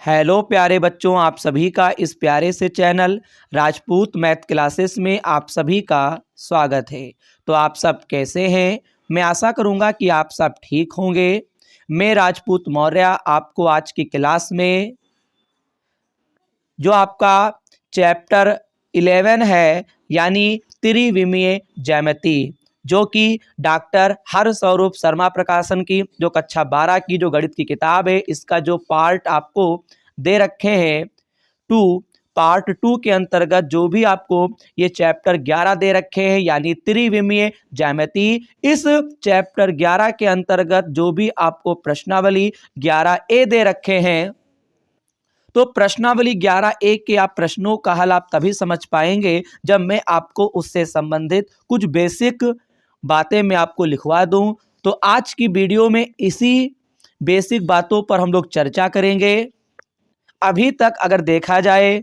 Hello प्यारे बच्चों, आप सभी का इस प्यारे से चैनल राजपूत मैथ क्लासेस में आप सभी का स्वागत है। तो आप सब कैसे हैं? मैं आशा करूंगा कि आप सब ठीक होंगे। मैं राजपूत मौर्य आपको आज की क्लास में जो आपका चैप्टर 11 है यानी त्रिविमीय ज्यामिति, जो कि डॉक्टर हरस्वरूप शर्मा प्रकाशन की जो कक्षा 12 की जो गणित की किताब है, इसका जो पार्ट आपको दे रखे हैं पार्ट 2 के अंतर्गत जो भी आपको ये चैप्टर 11 दे रखे हैं यानी त्रिविमीय ज्यामिति, इस चैप्टर 11 के अंतर्गत जो भी आपको प्रश्नावली 11A दे रखे हैं, तो प्रश्नावली 11A के आप प्रश्नों का हल आप तभी समझ पाएंगे जब मैं आपको उससे संबंधित कुछ बेसिक बातें मैं आपको लिखवा दूं। तो आज की वीडियो में इसी बेसिक बातों पर हम लोग चर्चा करेंगे। अभी तक अगर देखा जाए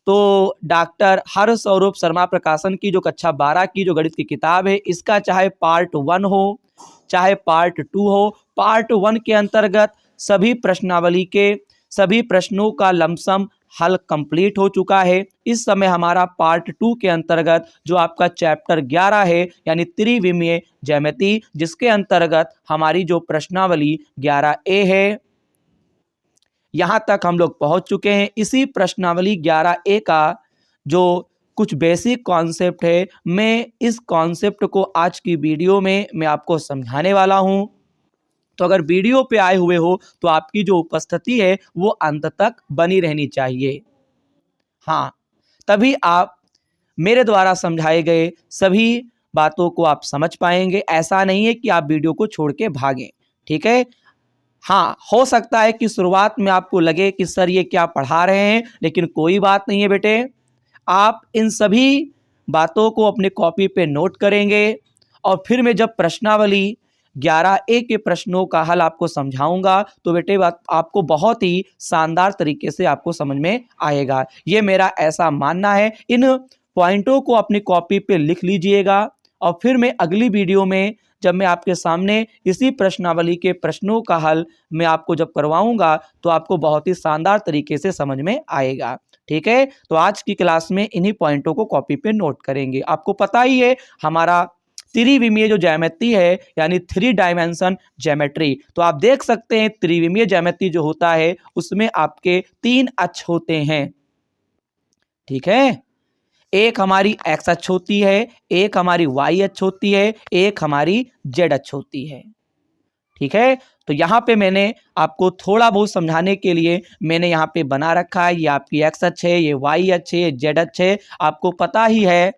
तो डॉक्टर हरस्वरूप शर्मा प्रकाशन की जो कक्षा 12 की जो गणित की किताब है, इसका चाहे पार्ट 1 हो चाहे पार्ट 2 हो, पार्ट 1 के अंतर्गत सभी प्रश्नावली के सभी प्रश्नों का लमसम हल कंप्लीट हो चुका है। इस समय हमारा पार्ट 2 के अंतर्गत जो आपका चैप्टर 11 है यानी त्रिविमीय ज्यामिति, जिसके अंतर्गत हमारी जो प्रश्नावली 11A है, यहाँ तक हम लोग पहुँच चुके हैं। इसी प्रश्नावली 11A का जो कुछ बेसिक कॉन्सेप्ट है, मैं इस कॉन्सेप्ट को आज की वीडियो में मैं आपको समझाने वाला हूँ। तो अगर वीडियो पे आए हुए हो तो आपकी जो उपस्थिति है वो अंत तक बनी रहनी चाहिए। हाँ, तभी आप मेरे द्वारा समझाए गए सभी बातों को आप समझ पाएंगे। ऐसा नहीं है कि आप वीडियो को छोड़ के भागें, ठीक है। हाँ, हो सकता है कि शुरुआत में आपको लगे कि सर ये क्या पढ़ा रहे हैं, लेकिन कोई बात नहीं है बेटे। आप इन सभी बातों को अपने कॉपी पे नोट करेंगे और फिर मैं जब प्रश्नावली 11A के प्रश्नों का हल आपको समझाऊंगा तो बेटे बात आपको बहुत ही शानदार तरीके से आपको समझ में आएगा। ये मेरा ऐसा मानना है। इन पॉइंटों को अपनी कॉपी पे लिख लीजिएगा और फिर मैं अगली वीडियो में जब मैं आपके सामने इसी प्रश्नावली के प्रश्नों का हल मैं आपको जब करवाऊंगा तो आपको बहुत ही शानदार तरीके से समझ में आएगा, ठीक है। तो आज की क्लास में इन्हीं पॉइंटों को कॉपी पे नोट करेंगे। आपको पता ही है हमारा त्रिविमीय जो ज्यामिति है यानी 3 डायमेंशन ज्योमेट्री, तो आप देख सकते हैं त्रिविमीय ज्यामिति जो होता है उसमें आपके 3 अक्ष होते हैं, ठीक है। एक हमारी एक्स अक्ष होती है, एक हमारी वाई अक्ष होती है, एक हमारी जेड अक्ष होती है, ठीक है। तो यहाँ पे मैंने आपको थोड़ा बहुत समझाने के लिए मैंने यहाँ पे बना रखा है। ये आपकी एक्स अक्ष है, ये वाई अक्ष है, ये जेड अक्ष है। आपको पता ही है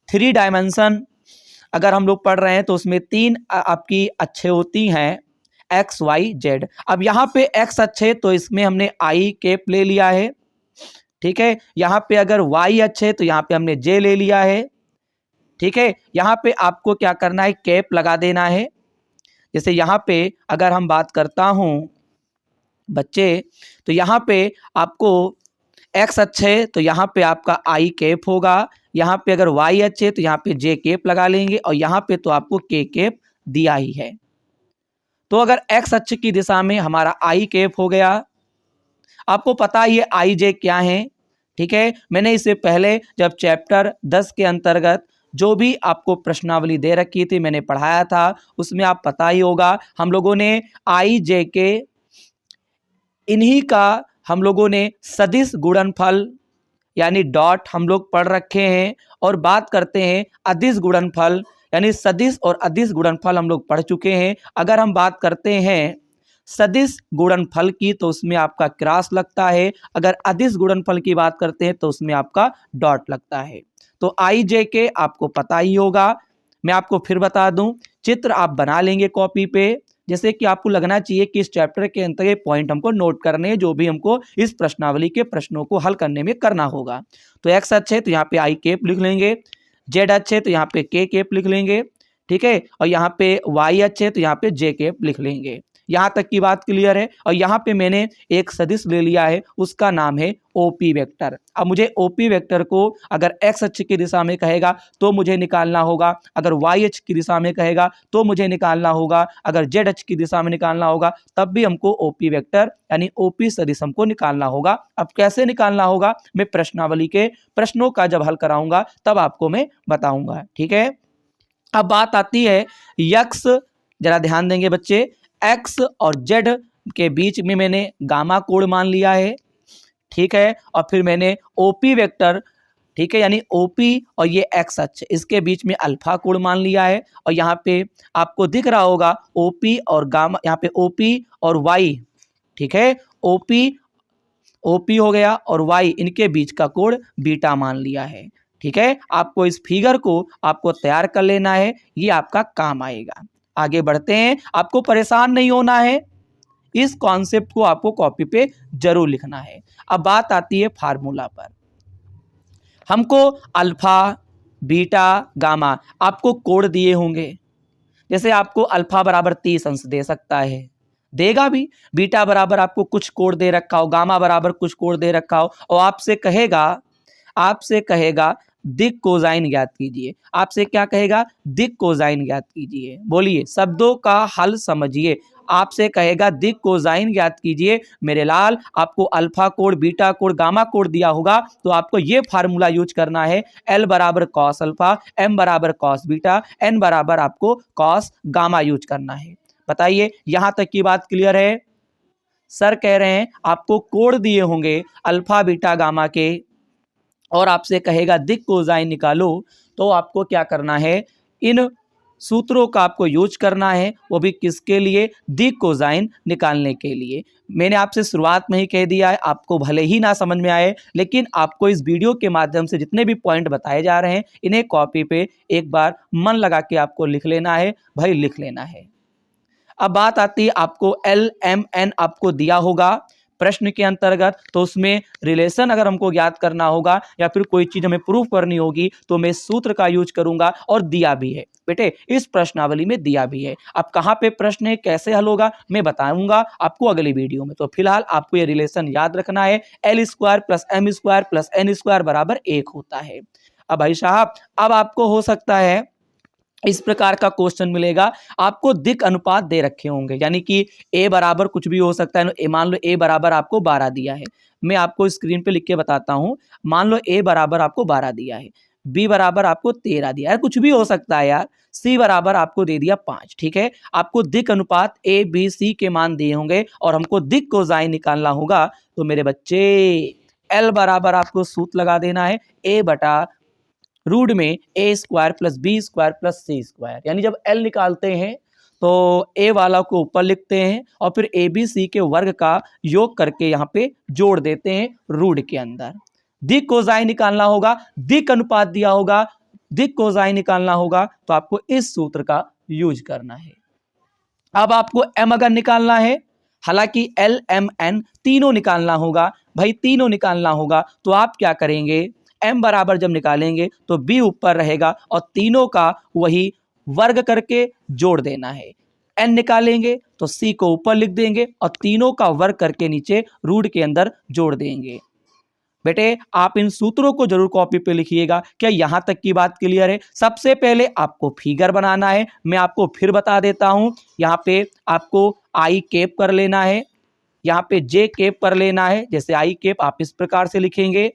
3 डायमेंशन अगर हम लोग पढ़ रहे हैं तो उसमें 3 आपकी अक्षें होती हैं, एक्स वाई जेड। अब यहाँ पे एक्स अक्ष है तो इसमें हमने आई कैप ले लिया है, ठीक है। यहाँ पे अगर वाई अक्ष है तो यहाँ पे हमने जे ले लिया है, ठीक है। यहाँ पे आपको क्या करना है, कैप लगा देना है। जैसे यहाँ पे अगर हम बात करता हूँ बच्चे, तो यहाँ पे आपको एक्स अक्ष है तो यहाँ पे आपका आई कैप होगा, यहाँ पे अगर वाई अक्ष है तो यहाँ पे जे कैप लगा लेंगे और यहाँ पे तो आपको के कैप दिया ही है। तो अगर एक्स अक्ष की दिशा में हमारा आई कैप हो गया, आपको पता ही है आई जे क्या है, ठीक है। मैंने इससे पहले जब चैप्टर 10 के अंतर्गत जो भी आपको प्रश्नावली दे रखी थी मैंने पढ़ाया था, उसमें आप पता ही होगा हम लोगों ने आई जे के इन्हीं का हम लोगों ने सदिश गुणनफल यानी डॉट हम लोग पढ़ रखे हैं। और बात करते हैं अदिश गुणनफल यानी सदिश और अदिश गुणनफल हम लोग पढ़ चुके हैं। अगर हम बात करते हैं सदिश गुणनफल की तो उसमें आपका क्रॉस लगता है, अगर अदिश गुणनफल की बात करते हैं तो उसमें आपका डॉट लगता है। तो आई जे के आपको पता ही होगा। मैं आपको फिर बता दूं, चित्र आप बना लेंगे कॉपी पे, जैसे कि आपको लगना चाहिए कि इस चैप्टर के अंतर ये पॉइंट हमको नोट करने हैं जो भी हमको इस प्रश्नावली के प्रश्नों को हल करने में करना होगा। तो एक्स अक्ष है तो यहाँ पे आई कैप लिख लेंगे, जेड अक्ष है तो यहाँ पे के कैप लिख लेंगे, ठीक है। और यहाँ पे वाई अक्ष है तो यहाँ पे जे कैप लिख लेंगे। यहाँ तक की बात क्लियर है। और यहाँ पे मैंने एक सदिश ले लिया है, उसका नाम है ओपी वेक्टर। अब मुझे ओपी वेक्टर को अगर एक्स अक्ष की दिशा में कहेगा तो मुझे निकालना होगा, अगर वाई अक्ष की दिशा में कहेगा तो मुझे निकालना होगा, अगर जेड अक्ष की दिशा में निकालना होगा तब भी हमको ओपी वेक्टर यानी ओपी सदिश हमको निकालना होगा। अब कैसे निकालना होगा मैं प्रश्नावली के प्रश्नों का जब हल कराऊंगा तब आपको मैं बताऊंगा, ठीक है। अब बात आती है यक्स, जरा ध्यान देंगे बच्चे, एक्स और जेड के बीच में मैंने गामा कोण मान लिया है, ठीक है। और फिर मैंने ओपी वेक्टर, ठीक है, यानी ओपी और ये एक्स अक्ष, इसके बीच में अल्फा कोण मान लिया है। और यहाँ पे आपको दिख रहा होगा ओपी और गामा, यहाँ पे ओपी और वाई, ठीक है, ओपी हो गया और वाई, इनके बीच का कोण बीटा मान लिया है, ठीक है। आपको इस फिगर को आपको तैयार कर लेना है, ये आपका काम आएगा। आगे बढ़ते हैं, आपको परेशान नहीं होना है, इस कॉन्सेप्ट को आपको कॉपी पे जरूर लिखना है। अब बात आती है फार्मूला पर। हमको अल्फा, बीटा, गामा आपको कोण दिए होंगे, जैसे आपको अल्फा बराबर 30 अंश दे सकता है, देगा भी, बीटा बराबर आपको कुछ कोण दे रखा हो, गामा बराबर कुछ कोण दे रखा हो, और आपसे कहेगा दिक कोसाइन ज्ञात कीजिए। आपसे क्या कहेगा? दिक कोसाइन ज्ञात कीजिए। बोलिए, शब्दों का हल समझिए। आपसे कहेगा दिक कोसाइन ज्ञात कीजिए। मेरे लाल, आपको अल्फा कोण, बीटा कोण, गामा कोण दिया होगा तो आपको ये फार्मूला यूज करना है, एल बराबर कॉस अल्फा, एम बराबर कॉस बीटा, एन बराबर आपको कॉस गामा यूज करना है। बताइए, यहां तक की बात क्लियर है? सर कह रहे हैं आपको कोण दिए होंगे अल्फा, बीटा, गामा के, और आपसे कहेगा दिक कोसाइन निकालो, तो आपको क्या करना है? इन सूत्रों का आपको यूज करना है, वो भी किसके लिए? दिक कोसाइन निकालने के लिए। मैंने आपसे शुरुआत में ही कह दिया है, आपको भले ही ना समझ में आए, लेकिन आपको इस वीडियो के माध्यम से जितने भी पॉइंट बताए जा रहे हैं, इन्हें कॉपी पे एक बार मन लगा के आपको लिख लेना है, भाई लिख लेना है। अब बात आती है, आपको एल एम एन आपको दिया होगा प्रश्न के अंतर्गत, तो उसमें रिलेशन अगर हमको ज्ञात करना होगा या फिर कोई चीज हमें प्रूफ करनी होगी तो मैं सूत्र का यूज करूंगा, और दिया भी है बेटे, इस प्रश्नावली में दिया भी है। अब कहाँ पे प्रश्न है, कैसे हल होगा, मैं बताऊंगा आपको अगली वीडियो में। तो फिलहाल आपको ये रिलेशन याद रखना है, L square plus M square plus N square बराबर 1 होता है। अब भाई साहब, अब आपको हो सकता है इस प्रकार का क्वेश्चन मिलेगा, आपको दिक अनुपात दे रखे होंगे, यानी कि ए बराबर कुछ भी हो सकता है। मान लो ए बराबर आपको 12 दिया है, मैं आपको स्क्रीन पे लिख के बताता हूं। मान लो ए बराबर आपको 12 दिया है, बी बराबर आपको 13 दिया है, कुछ भी हो सकता है यार, सी बराबर आपको दे दिया 5, ठीक है। आपको दिक अनुपात ए बी सी के मान दिए होंगे और हमको दिक कोसाइन निकालना होगा। तो मेरे बच्चे, एल बराबर आपको सूत्र लगा देना है, ए बटा रूट में A square plus B square plus C square, यानी जब एल निकालते हैं तो ए वाला को ऊपर लिखते हैं और फिर ए बी सी के वर्ग का योग करके यहाँ पे जोड़ देते हैं रूट के अंदर। दिक कोसाइन निकालना होगा, दिक अनुपात दिया होगा, दिक कोसाइन निकालना होगा, तो आपको इस सूत्र का यूज करना है। अब आपको एम अगर निकालना है, हालांकि एल एम एन तीनों निकालना होगा, भाई तीनों निकालना होगा, तो आप क्या करेंगे? m बराबर जब निकालेंगे तो b ऊपर रहेगा और तीनों का वही वर्ग करके जोड़ देना है। n निकालेंगे तो c को ऊपर लिख देंगे और तीनों का वर्ग करके नीचे रूट के अंदर जोड़ देंगे। बेटे, आप इन सूत्रों को जरूर कॉपी पे लिखिएगा। क्या यहां तक की बात क्लियर है? सबसे पहले आपको फिगर बनाना है, मैं आपको फिर बता देता हूं। यहाँ पे आपको आई कैप कर लेना है, यहाँ पे जे कैप कर लेना है। जैसे आई कैप आप इस प्रकार से लिखेंगे,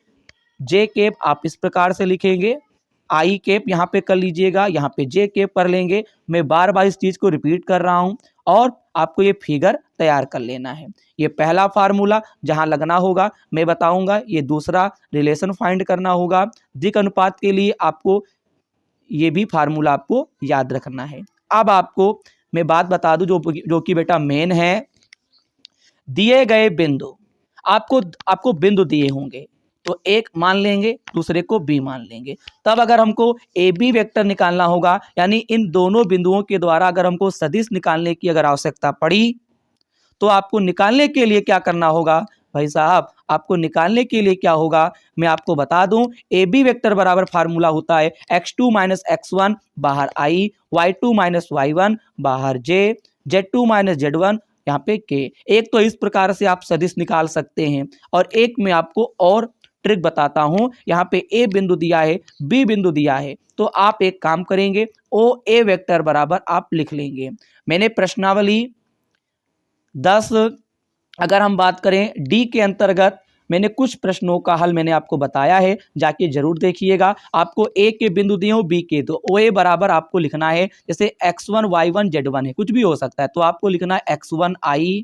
जे कैप आप इस प्रकार से लिखेंगे, आई कैप यहाँ पे कर लीजिएगा, यहाँ पे जे कैप कर लेंगे। मैं बार बार इस चीज को रिपीट कर रहा हूं और आपको ये फिगर तैयार कर लेना है। ये पहला फार्मूला जहां लगना होगा मैं बताऊंगा। ये दूसरा रिलेशन फाइंड करना होगा। दिक अनुपात के लिए आपको ये भी फार्मूला आपको याद रखना है। अब आपको मैं बात बता दूं जो कि बेटा मेन है। दिए गए बिंदु, आपको बिंदु दिए होंगे, तो एक मान लेंगे, दूसरे को बी मान लेंगे। तब अगर हमको ए बी वेक्टर निकालना होगा, यानी इन दोनों बिंदुओं के द्वारा अगर हमको सदिश निकालने की अगर आवश्यकता पड़ी, तो आपको निकालने के लिए क्या करना होगा? भाई साहब, आपको निकालने के लिए क्या होगा मैं आपको बता दूं। ए बी वेक्टर बराबर फार्मूला होता है x2 माइनस x1 बाहर i, y2 माइनस y1 बाहर j, z2 माइनस z1 यहाँ पे के। एक तो इस प्रकार से आप सदिश निकाल सकते हैं और एक में आपको और ट्रिक बताता हूं। यहाँ पे ए बिंदु दिया है, बी बिंदु दिया है, तो आप एक काम करेंगे, ओ ए वेक्टर बराबर आप लिख लेंगे। मैंने प्रश्नावली 10 अगर हम बात करें डी के अंतर्गत मैंने कुछ प्रश्नों का हल मैंने आपको बताया है, जाके जरूर देखिएगा। आपको ए के बिंदु दिए हो, बी के, तो ओ ए बराबर आपको लिखना है, जैसे x1 y1 z1 है, कुछ भी हो सकता है, तो आपको लिखना है x1 i,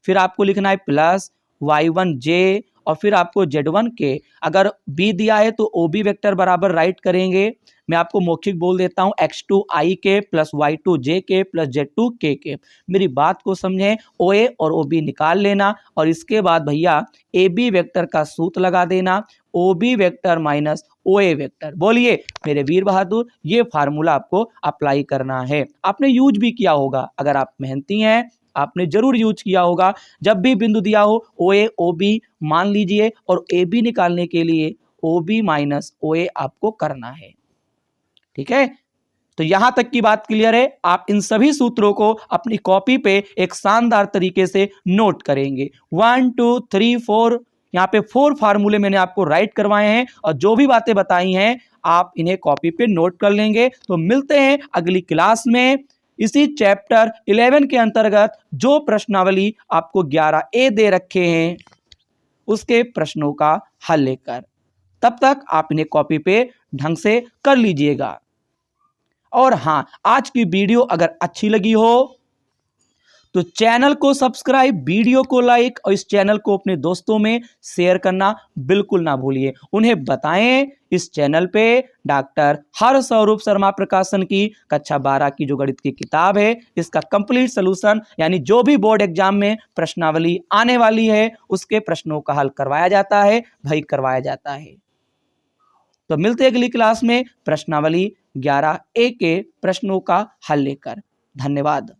फिर आपको लिखना है प्लस y1 j और फिर आपको z1 के। अगर b दिया है तो ओ बी वेक्टर बराबर राइट करेंगे। मैं आपको मौखिक बोल देता हूं, x2 i के प्लस y2 j के प्लस z2 k के। मेरी बात को समझें, ओ ए और ओ बी निकाल लेना और इसके बाद भैया ए बी वेक्टर का सूत्र लगा देना, O B vector minus O ए वेक्टर। बोलिए मेरे वीर बहादुर, ये फार्मूला आपको अप्लाई करना है। आपने यूज भी किया होगा, अगर आप मेहनती हैं आपने जरूर यूज किया होगा। जब भी बिंदु दिया हो ओ ए ओ बी मान लीजिए और ए बी निकालने के लिए ओ बी माइनस ओ ए आपको करना है। ठीक है, तो यहां तक की बात क्लियर है। आप इन सभी सूत्रों को अपनी कॉपी पे एक शानदार तरीके से नोट करेंगे। 1 2 3 4, यहाँ पे 4 फार्मूले मैंने आपको राइट करवाए हैं और जो भी बातें बताई हैं आप इन्हें कॉपी पे नोट कर लेंगे। तो मिलते हैं अगली क्लास में इसी चैप्टर 11 के अंतर्गत जो प्रश्नावली आपको 11A दे रखे हैं उसके प्रश्नों का हल लेकर। तब तक आप इन्हें कॉपी पे ढंग से कर लीजिएगा। और हां, आज की वीडियो अगर अच्छी लगी हो तो चैनल को सब्सक्राइब, वीडियो को लाइक और इस चैनल को अपने दोस्तों में शेयर करना बिल्कुल ना भूलिए। उन्हें बताएं इस चैनल पे डॉक्टर हरस्वरूप शर्मा प्रकाशन की कक्षा 12 की जो गणित की किताब है, इसका कंप्लीट सलूशन यानी जो भी बोर्ड एग्जाम में प्रश्नावली आने वाली है उसके प्रश्नों का हल करवाया जाता है, भाई करवाया जाता है। तो मिलते हैं अगली क्लास में प्रश्नावली 11A के प्रश्नों का हल लेकर। धन्यवाद।